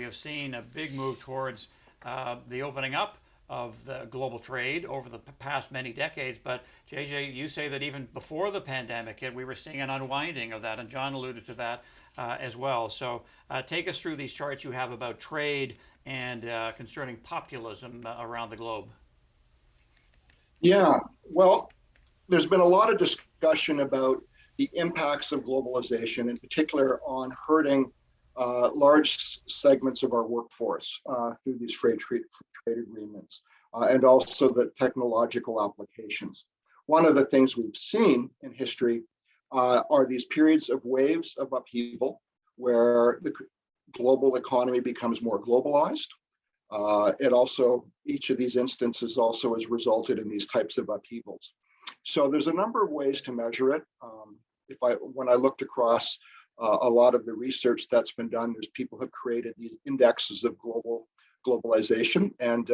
we have seen a big move towards the opening up of the global trade over the past many decades. But JJ, you say that even before the pandemic hit, we were seeing an unwinding of that, and John alluded to that as well. So take us through these charts you have about trade and concerning populism around the globe. Yeah, well, there's been a lot of discussion about the impacts of globalization, in particular on hurting large segments of our workforce through these free trade agreements, and also the technological applications. One of the things we've seen in history are these periods of waves of upheaval where the global economy becomes more globalized. It also, each of these instances also has resulted in these types of upheavals. So there's a number of ways to measure it. When I looked across a lot of the research that's been done, there's people have created these indexes of globalization, and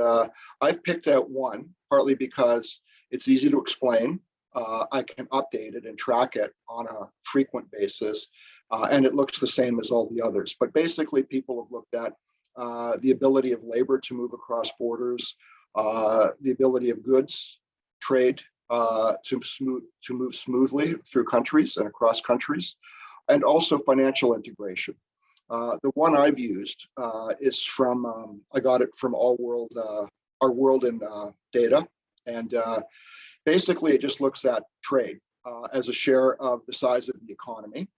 I've picked out one partly because it's easy to explain. I can update it and track it on a frequent basis, and it looks the same as all the others. But basically, people have looked at the ability of labor to move across borders, the ability of goods trade to move smoothly through countries and across countries, and also financial integration. The one I've used is from I got it from Our World in Data, and basically it just looks at trade as a share of the size of the economy,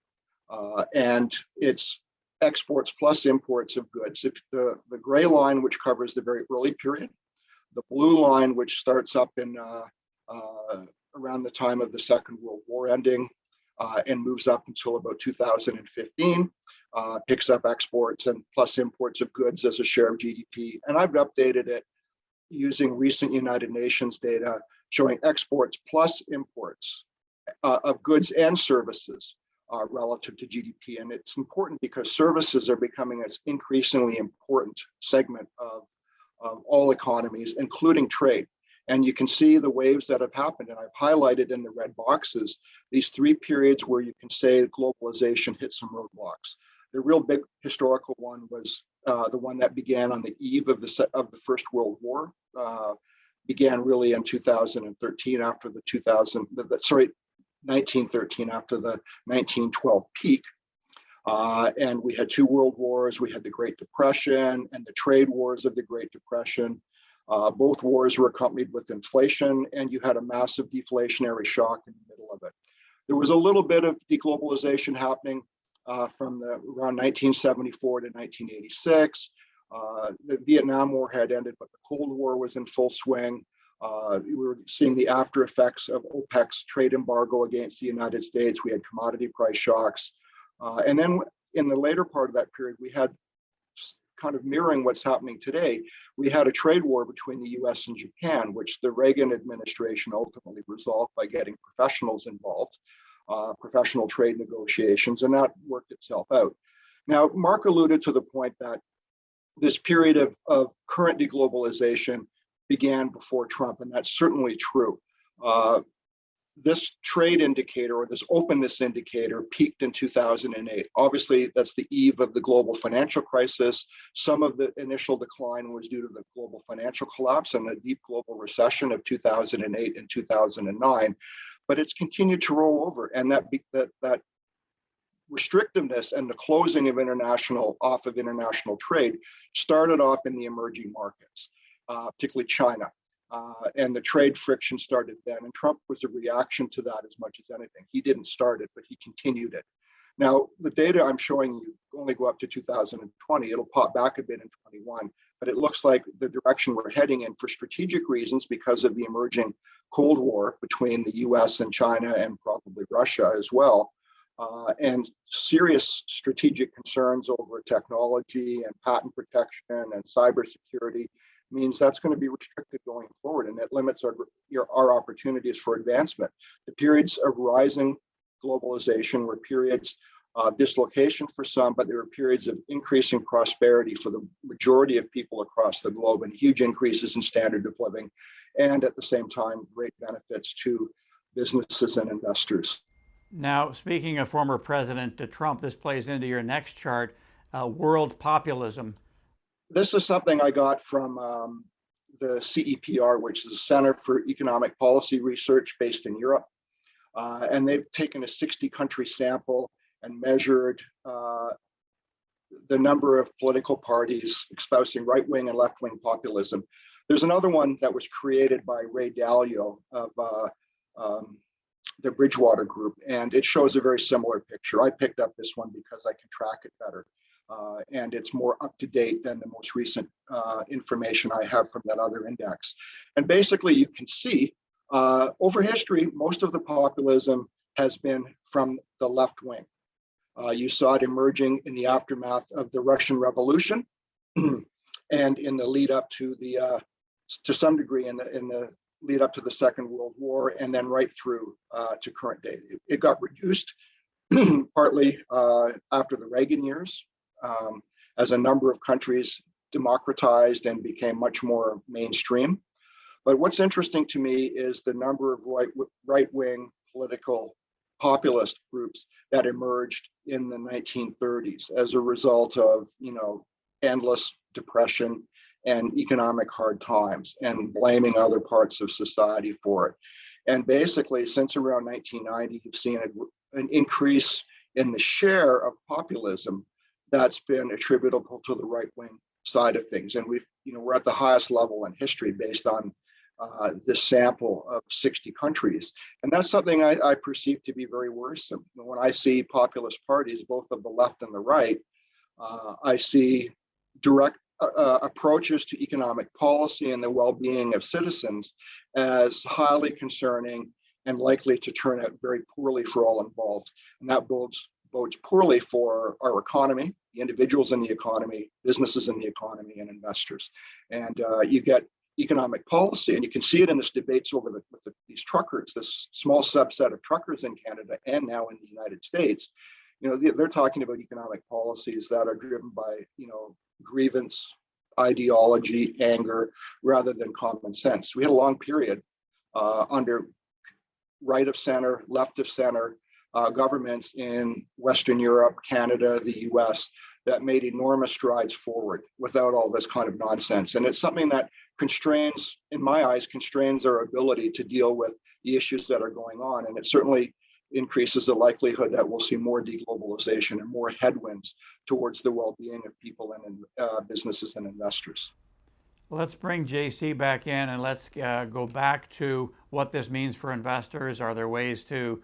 and it's exports plus imports of goods. If the gray line, which covers the very early period, the blue line, which starts up in around the time of the Second World War ending and moves up until about 2015, picks up exports and plus imports of goods as a share of GDP. And I've updated it using recent United Nations data showing exports plus imports of goods and services relative to GDP. And it's important because services are becoming an increasingly important segment of all economies, including trade. And you can see the waves that have happened, and I've highlighted in the red boxes these three periods where you can say globalization hit some roadblocks. The real big historical one was the one that began on the eve of the First World War, began really in 2013 after the 1913 after the 1912 peak. And we had two world wars. We had the Great Depression and the trade wars of the Great Depression. Both wars were accompanied with inflation, and you had a massive deflationary shock in the middle of it. There was a little bit of deglobalization happening from around 1974 to 1986. The Vietnam War had ended, but the Cold War was in full swing. We were seeing the after effects of OPEC's trade embargo against the United States. We had commodity price shocks. And then in the later part of that period, we had kind of mirroring what's happening today. We had a trade war between the US and Japan, which the Reagan administration ultimately resolved by getting professionals involved, professional trade negotiations, and that worked itself out. Now, Mark alluded to the point that this period of current deglobalization began before Trump, and that's certainly true. This trade indicator or this openness indicator peaked in 2008. Obviously, that's the eve of the global financial crisis. Some of the initial decline was due to the global financial collapse and the deep global recession of 2008 and 2009, but it's continued to roll over, and that restrictiveness and the closing of international trade started off in the emerging markets, particularly China. And the trade friction started then, and Trump was a reaction to that as much as anything. He didn't start it, but he continued it. Now, the data I'm showing you only go up to 2020. It'll pop back a bit in 21, but it looks like the direction we're heading in for strategic reasons because of the emerging Cold War between the US and China and probably Russia as well, and serious strategic concerns over technology and patent protection and cybersecurity means that's going to be restricted going forward, and it limits our opportunities for advancement. The periods of rising globalization were periods of dislocation for some, but there were periods of increasing prosperity for the majority of people across the globe and huge increases in standard of living, and at the same time, great benefits to businesses and investors. Now, speaking of former President Trump, this plays into your next chart, world populism. This is something I got from the CEPR, which is the Center for Economic Policy Research based in Europe. And they've taken a 60-country sample and measured the number of political parties espousing right-wing and left-wing populism. There's another one that was created by Ray Dalio of the Bridgewater Group, and it shows a very similar picture. I picked up this one because I can track it better, and it's more up to date than the most recent information I have from that other index. And basically, you can see over history, most of the populism has been from the left wing. You saw it emerging in the aftermath of the Russian Revolution, and in the lead up to to some degree, in the lead up to the Second World War, and then right through to current day. It got reduced partly after the Reagan years, as a number of countries democratized and became much more mainstream. But what's interesting to me is the number of right-wing political populist groups that emerged in the 1930s as a result of, endless depression and economic hard times, and blaming other parts of society for it. And basically, since around 1990, you've seen an increase in the share of populism that's been attributable to the right-wing side of things. And we're at the highest level in history based on this sample of 60 countries. And that's something I perceive to be very worrisome. When I see populist parties, both of the left and the right, I see direct approaches to economic policy and the well-being of citizens as highly concerning and likely to turn out very poorly for all involved. And that bodes poorly for our economy, the individuals in the economy, businesses in the economy, and investors. And you get economic policy, and you can see it in this debates over these truckers, this small subset of truckers in Canada and now in the United States. They're talking about economic policies that are driven by, grievance, ideology, anger, rather than common sense. We had a long period under right of center, left of center governments in Western Europe, Canada, the US, that made enormous strides forward without all this kind of nonsense. And it's something that constrains, in my eyes, our ability to deal with the issues that are going on. And it certainly increases the likelihood that we'll see more deglobalization and more headwinds towards the well-being of people and businesses and investors. Let's bring JC back in, and let's go back to what this means for investors. Are there ways to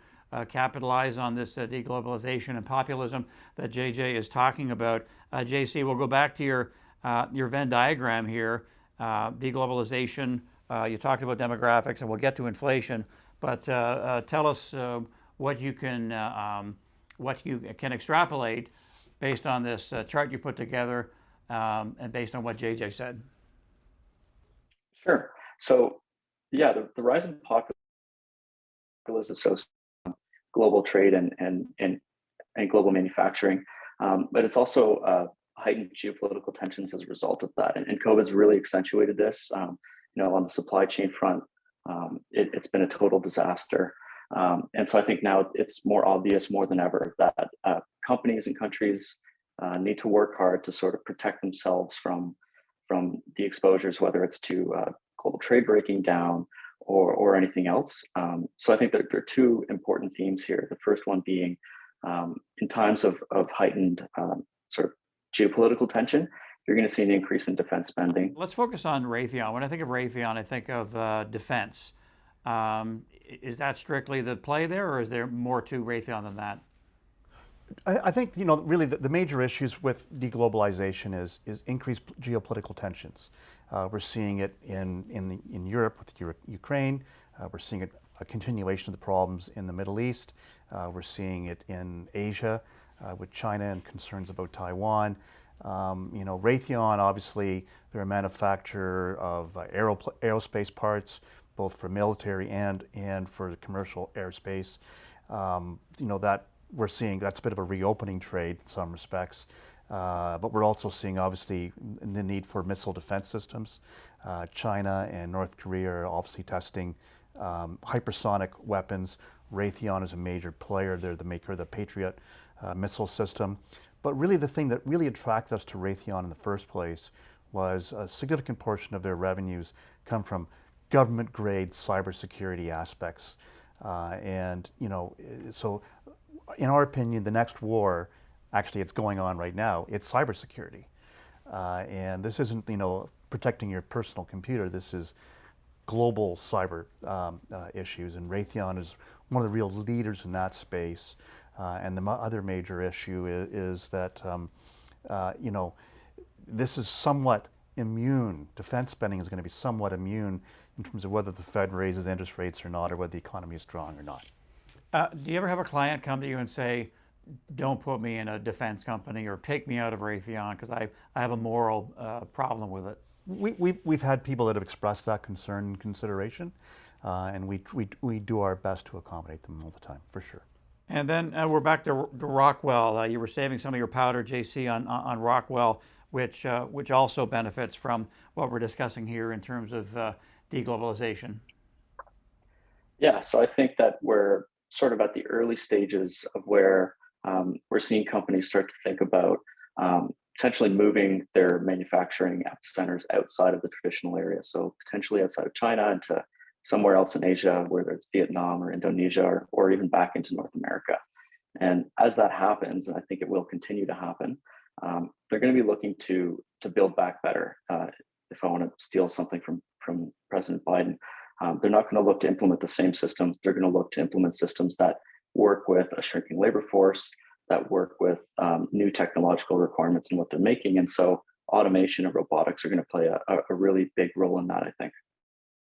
capitalize on this deglobalization and populism that JJ is talking about? JC, we'll go back to your Venn diagram here. Deglobalization, you talked about demographics, and we'll get to inflation, but tell us what you can extrapolate based on this chart you put together, and based on what JJ said. Sure. So, yeah, the rise in populism is associated with global trade and global manufacturing, but it's also heightened geopolitical tensions as a result of that. And COVID's really accentuated this. On the supply chain front, it's been a total disaster. And so I think now it's more obvious more than ever that companies and countries need to work hard to sort of protect themselves from the exposures, whether it's to global trade breaking down or anything else. So I think that there are two important themes here. The first one being in times of heightened sort of geopolitical tension, you're going to see an increase in defense spending. Let's focus on Raytheon. When I think of Raytheon, I think of defense. Is that strictly the play there, or is there more to Raytheon than that? I think really the major issues with deglobalization is increased geopolitical tensions. We're seeing it in Europe with Ukraine. We're seeing a continuation of the problems in the Middle East. We're seeing it in Asia with China and concerns about Taiwan. Raytheon, obviously, they're a manufacturer of aerospace parts, both for military and for commercial airspace. That we're seeing that's a bit of a reopening trade in some respects, but we're also seeing obviously the need for missile defense systems. China and North Korea are obviously testing hypersonic weapons. Raytheon is a major player. They're the maker of the Patriot missile system. But really the thing that really attracted us to Raytheon in the first place was a significant portion of their revenues come from government-grade cybersecurity aspects. And, you know, so in our opinion, the next war, actually it's going on right now, it's cybersecurity. And this isn't, you know, protecting your personal computer. This is global cyber issues, and Raytheon is one of the real leaders in that space. And the other major issue is that, you know, this is somewhat immune. Defense spending is going to be somewhat immune in terms of whether the Fed raises interest rates or not, or whether the economy is strong or not. Do you ever have a client come to you and say, don't put me in a defense company or take me out of Raytheon because I have a moral problem with it? We've had people that have expressed that concern and consideration, and we do our best to accommodate them all the time, for sure. And then we're back to Rockwell. You were saving some of your powder, JC, on Rockwell, which also benefits from what we're discussing here in terms of deglobalization. Yeah, so I think that we're sort of at the early stages of where we're seeing companies start to think about potentially moving their manufacturing centers outside of the traditional area. So potentially outside of China into somewhere else in Asia, whether it's Vietnam or Indonesia, or even back into North America. And as that happens, and I think it will continue to happen, they're going to be looking to build back better. If I want to steal something from President Biden, they're not going to look to implement the same systems. They're going to look to implement systems that work with a shrinking labor force, that work with new technological requirements in what they're making. And so automation and robotics are going to play a really big role in that, I think.